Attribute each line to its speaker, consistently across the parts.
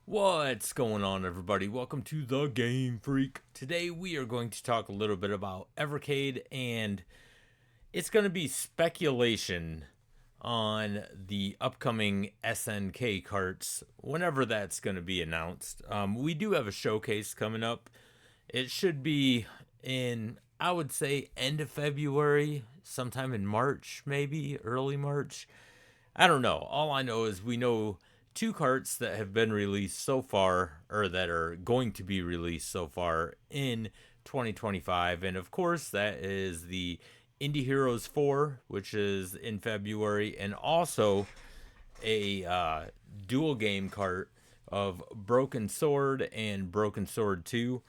Speaker 1: What's going on, everybody? Welcome to the GameFreak. Today we are going to talk a little bit about Evercade, and it's going to be speculation on the upcoming SNK carts whenever that's going to be announced. We do have a showcase coming up. It should be in, I would say, end of February, sometime in March, maybe early March. I don't know. All I know is we know two carts that have been released so far, or that are going to be released so far in 2025. And of course, that is the Indie Heroes 4, which is in February, and also a dual game cart of Broken Sword and Broken Sword 2.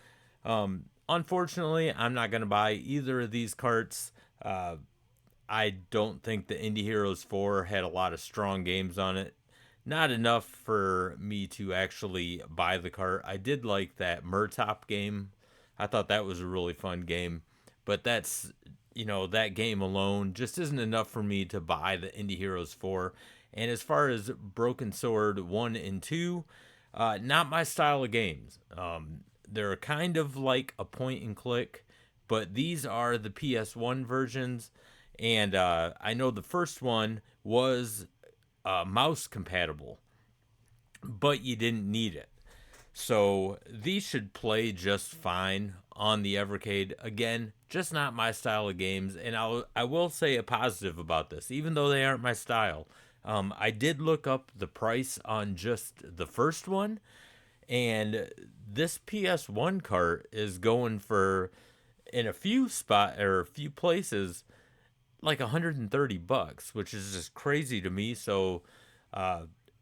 Speaker 1: Unfortunately, I'm not going to buy either of these carts. I don't think the Indie Heroes 4 had a lot of strong games on it. Not enough for me to actually buy the cart. I did like that Murtop game. I thought that was a really fun game. But that game alone just isn't enough for me to buy the Indie Heroes 4. And as far as Broken Sword 1 and 2, not my style of games. They're kind of like a point and click, but these are the PS1 versions. And I know the first one was mouse compatible, but you didn't need it. So these should play just fine on the Evercade. Again, just not my style of games. And I will say a positive about this, even though they aren't my style. I did look up the price on just the first one, and this PS1 cart is going for, in a few places, like $130, which is just crazy to me. So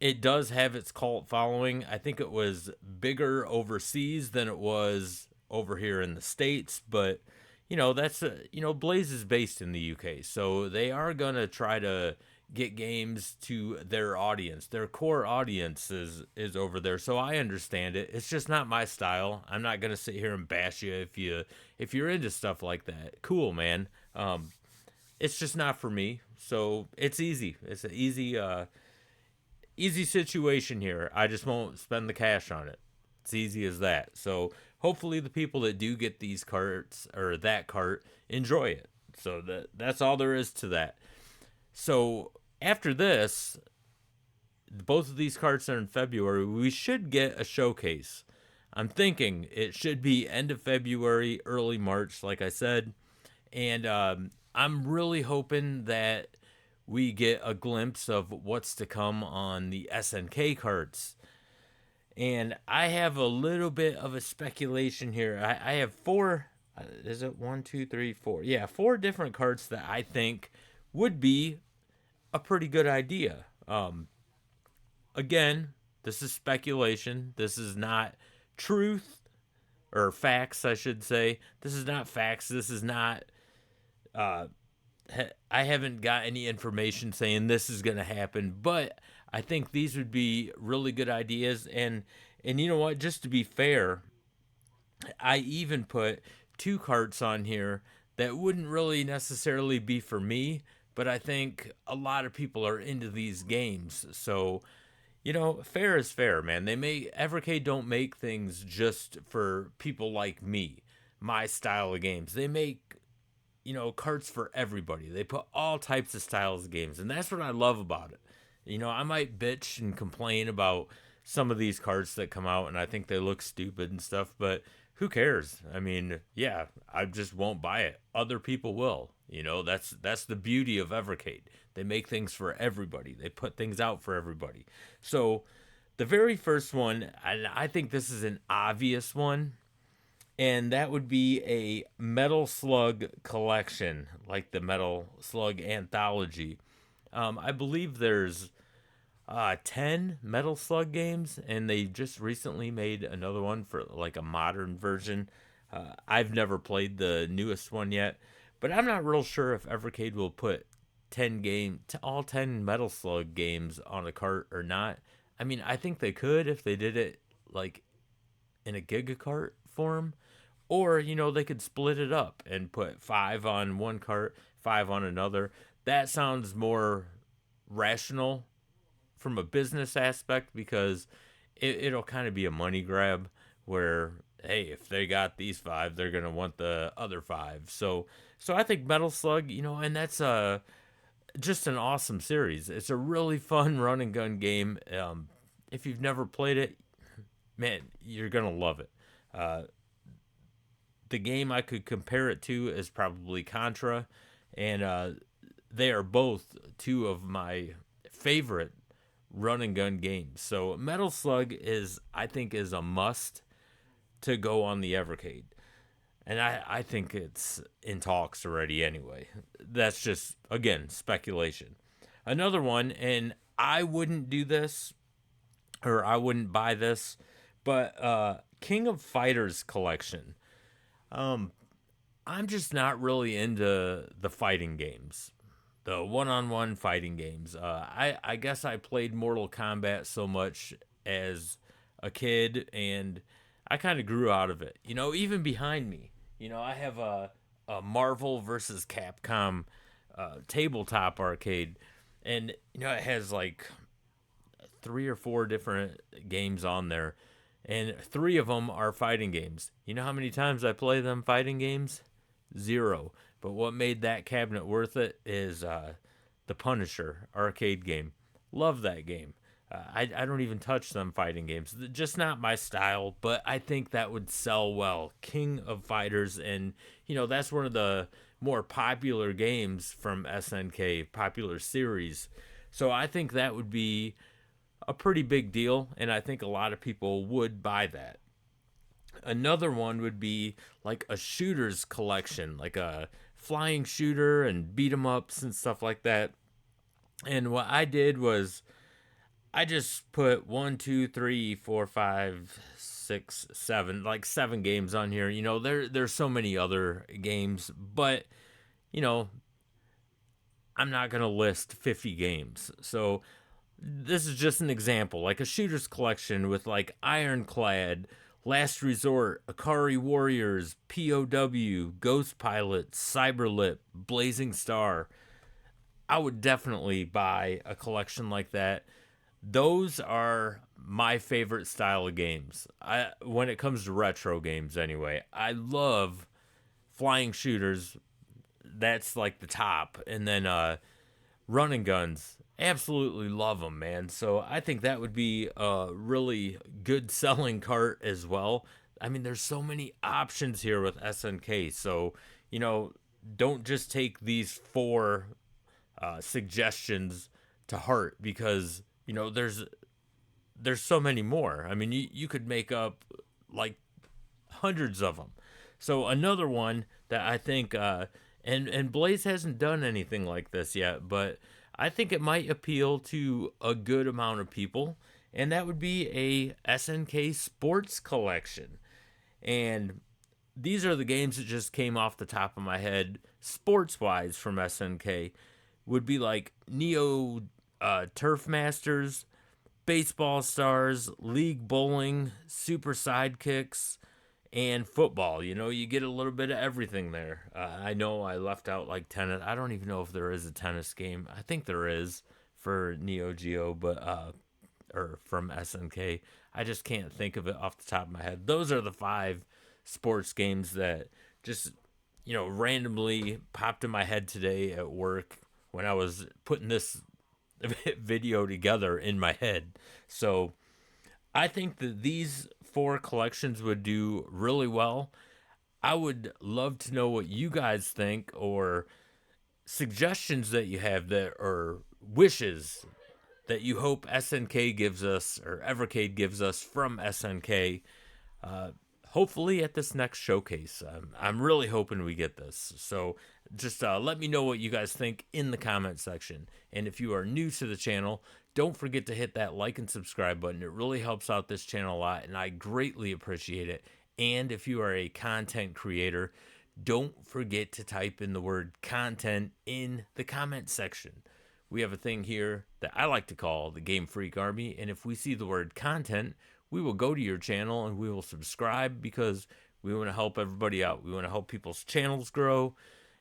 Speaker 1: it does have its cult following. I think it was bigger overseas than it was over here in the States, but that's Blaze is based in the UK, so they are gonna try to get games to their audience. Their core audience is over there, so I understand it. It's just not my style. I'm not gonna sit here and bash you if you're into stuff like that. Cool, man. It's just not for me. So it's easy. It's an easy situation here. I just won't spend the cash on it. It's easy as that. So hopefully the people that do get these carts, or that cart, enjoy it. So that's all there is to that. So after this, both of these carts are in February. We should get a showcase. I'm thinking it should be end of February, early March, like I said. And I'm really hoping that we get a glimpse of what's to come on the SNK carts. And I have a little bit of a speculation here. I have four. Is it one, two, three, four? Yeah, four different carts that I think would be a pretty good idea. Again, this is speculation. This is not truth, or facts, I should say. This is not facts. This is not. I haven't got any information saying this is going to happen, but I think these would be really good ideas. And you know what? Just to be fair, I even put two carts on here that wouldn't really necessarily be for me, but I think a lot of people are into these games. So, fair is fair, man. Evercade don't make things just for people like me, my style of games. They make carts for everybody. They put all types of styles of games, and that's what I love about it. I might bitch and complain about some of these carts that come out, and I think they look stupid and stuff, but who cares? I mean, yeah, I just won't buy it. Other people will. That's the beauty of Evercade. They make things for everybody. They put things out for everybody. So the very first one, and I think this is an obvious one, and that would be a Metal Slug collection, like the Metal Slug anthology. I believe there's 10 Metal Slug games, and they just recently made another one for like a modern version. I've never played the newest one yet, but I'm not real sure if Evercade will put all 10 Metal Slug games on a cart or not. I mean, I think they could if they did it like in a gigacart form, or they could split it up and put 5 on one cart, 5 on another. That sounds more rational from a business aspect, because it'll kind of be a money grab where, hey, if they got these five, they're gonna want the other five. So I think Metal Slug, and that's just an awesome series. It's a really fun run and gun game. If you've never played it, man, you're gonna love it. Uh, the game I could compare it to is probably Contra, and they are both two of my favorite run and gun games. So Metal Slug I think, is a must to go on the Evercade. And I think it's in talks already anyway. That's just, again, speculation. Another one, and I wouldn't do this, or I wouldn't buy this, but King of Fighters collection. Um, I'm just not really into the fighting games, the one-on-one fighting games. I guess I played Mortal Kombat so much as a kid, and I kind of grew out of it. Even behind me, I have a Marvel versus Capcom tabletop arcade, and it has like three or four different games on there, and three of them are fighting games. You know how many times I play them fighting games? Zero. But what made that cabinet worth it is the Punisher arcade game. Love that game. I don't even touch them fighting games. Just not my style, but I think that would sell well. King of Fighters, and that's one of the more popular games from SNK, popular series. So I think that would be a pretty big deal, and I think a lot of people would buy that. Another one would be like a shooters collection, like a flying shooter and beat 'em ups and stuff like that. And what I did was I just put one, two, three, four, five, six, seven, like seven games on here. There's so many other games, but you know, I'm not gonna list 50 games. So this is just an example, like a shooters collection with like Ironclad, Last Resort, Akari Warriors, POW, Ghost Pilot, Cyberlip, Blazing Star. I would definitely buy a collection like that. Those are my favorite style of games. When it comes to retro games anyway, I love flying shooters. That's like the top. And then run and guns. Absolutely love them, man. So I think that would be a really good selling cart as well. I mean, there's so many options here with SNK. So, don't just take these four suggestions to heart, because, there's so many more. I mean, you could make up like hundreds of them. So another one that I think, and Blaze hasn't done anything like this yet, but I think it might appeal to a good amount of people, and that would be a SNK sports collection. And these are the games that just came off the top of my head, sports wise, from SNK. Would be like Neo Turf Masters, Baseball Stars, League Bowling, Super Sidekicks, and football. You get a little bit of everything there. I know I left out like tennis. I don't even know if there is a tennis game. I think there is for Neo Geo, but or from SNK. I just can't think of it off the top of my head. Those are the five sports games that just randomly popped in my head today at work when I was putting this video together in my head. So I think that these four collections would do really well. I would love to know what you guys think, or suggestions that you have, that or wishes that you hope SNK gives us, or Evercade gives us from SNK. Hopefully at this next showcase. I'm really hoping we get this. So just let me know what you guys think in the comment section. And if you are new to the channel, don't forget to hit that like and subscribe button. It really helps out this channel a lot, and I greatly appreciate it. And if you are a content creator, don't forget to type in the word content in the comment section. We have a thing here that I like to call the GameFreak Army, and if we see the word content, we will go to your channel and we will subscribe, because we want to help everybody out. We want to help people's channels grow.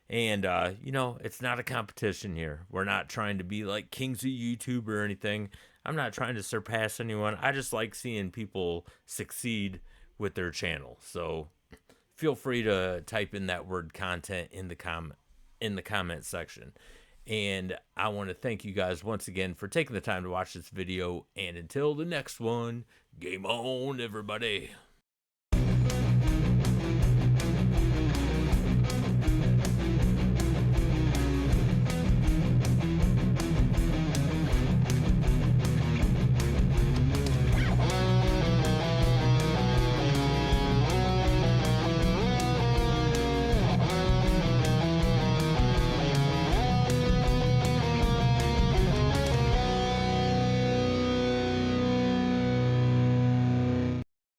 Speaker 1: And, it's not a competition here. We're not trying to be like kings of YouTube or anything. I'm not trying to surpass anyone. I just like seeing people succeed with their channel. So feel free to type in that word content in the comment section. And I want to thank you guys once again for taking the time to watch this video. And until the next one, game on, everybody.